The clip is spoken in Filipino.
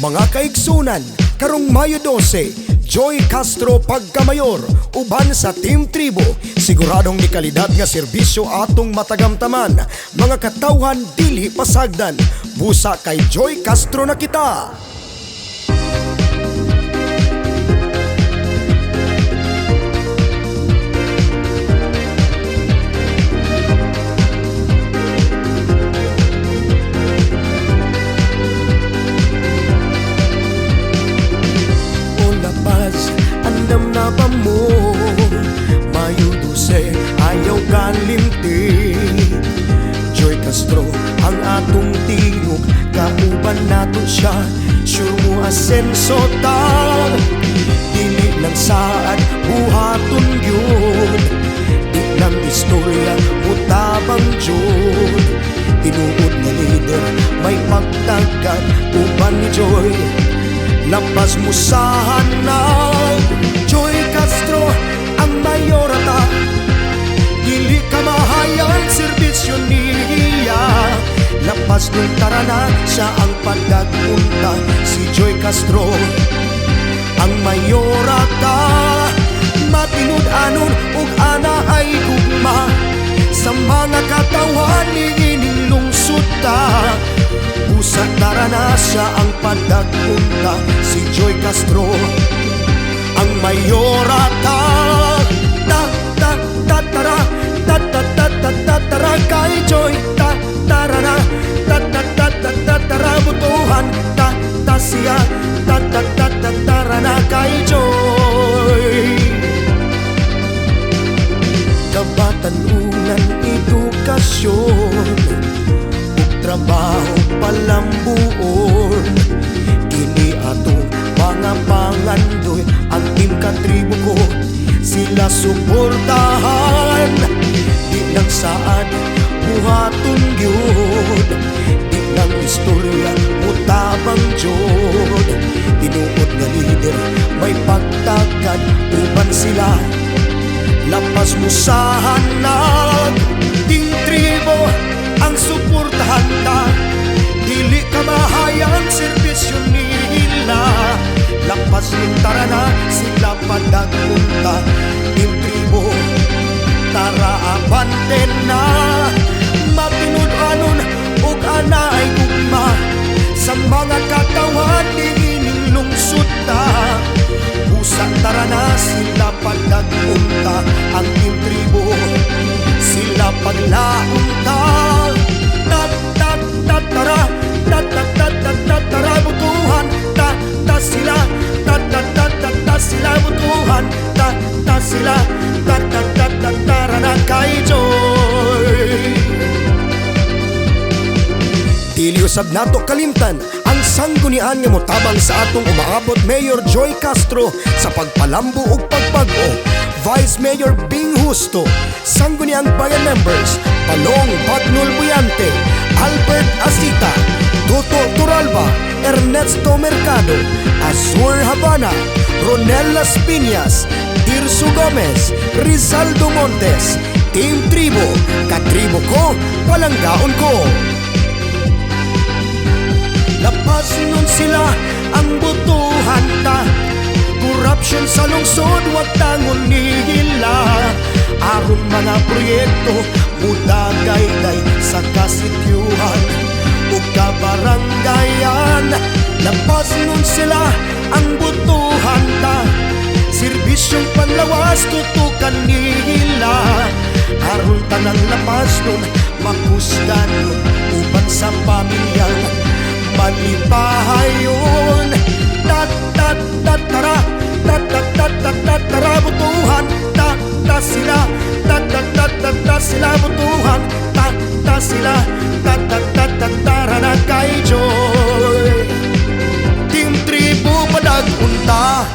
Mga kaigsunan, karong Mayo 12, Joy Castro pagkamayor, uban sa Team Tribo. Siguradong ni kalidad nga serbisyo atong matagamtaman. Mga katawhan dili pasagdan, busa kay Joy Castro na kita. Andam na ba mo, Mayo 12, ayaw kalimti. Joy Castro, ang atong tingog, kauban nato siya, sure mo asenso ta. Dili lang saan, buhaton yun, di lang istorya, mutabang Jod. Tinuod na leader, may pagtagad, uban ni Joy, lapas mo sa hanap. Joy Castro, ang mayorata, dili ka mahayan, serbisyo niya. Lapas nung tarana, siya ang pagdagunta, si Joy Castro, ang mayorata. Matinud-anon ug ana ay gugma, sa mga katawan ni ining lungsod ta. Usa tarana, siya ang pagdagunta, si Joy Castro, ang mayorata. Ta-ta-ta-tara, ta-ta-ta-ta-tara kay Joy. Ta-tarana, ta-ta-ta-ta-tara butuhan. Ta-ta siya, ta-ta-ta-tara na kay Joy. Kabatanunan, edukasyon, trabaho palambuon, kini atong mga pangandoy. Ang Team Katribo ko, sila suportahan. Di lang saan, buhaton yun, di lang istorya, mutabang Jod. Tinuod nga leader, may pagtagad, uban sila, lapas mo sa hanag. Team Tribo, ang suportahan ta, dili ka mahayan, serbisyo nila. Lapas ng tarana, sila padagunta. Team Tribo, tara abante na. Matinud-anon ug ana ay gugma, sa mga katawan ni ining lungsod ta. Busa tarana, sila padagunta. Ang Team Tribo, sila paglaunta. Ta-ta-ta-tara, ta-ta-ta-ta-tara butuhan. Ta-ta sila, ta-ta-ta-ta sila butuhan. Ta-ta sila, ta-ta-ta-tara na kay Joy. Dili usab nato kalimtan ang sanggunian nga motabang sa atong umaabot Mayor Joy Castro sa pagpalambo ug pagpag-o. Vice Mayor Bing Justo, sangguniang bayan members Palong Bagnol Buyante, Albert Asita, Toto Turalba, Ernesto Mercado, Azur Habana, Ronel Las Piñas, Tirso Gomez, Rizaldo Montes. Team Tribo, katribo ko, palanggaon ko. Lapas nun sila ang butuhan ta, corruption sa lungsod, wag tangon nila. Aron mga proyekto, mudagay-day sa kasityuhan o kabaranggayan. Lapas nun sila ang butuhan ta, serbisyong panlawas tutukan nila. Aron tanang lapas nun, makusgan nun, uban sa pamilyang malipahayon. Ta-ta-ta-tara, ta-ta-ta-ta-tara butuhan. Ta-ta sila, ta-ta-ta-ta sila butuhan. Ta-ta sila, ta-ta-ta-tara na kay Joy. Team Tribo padagunta.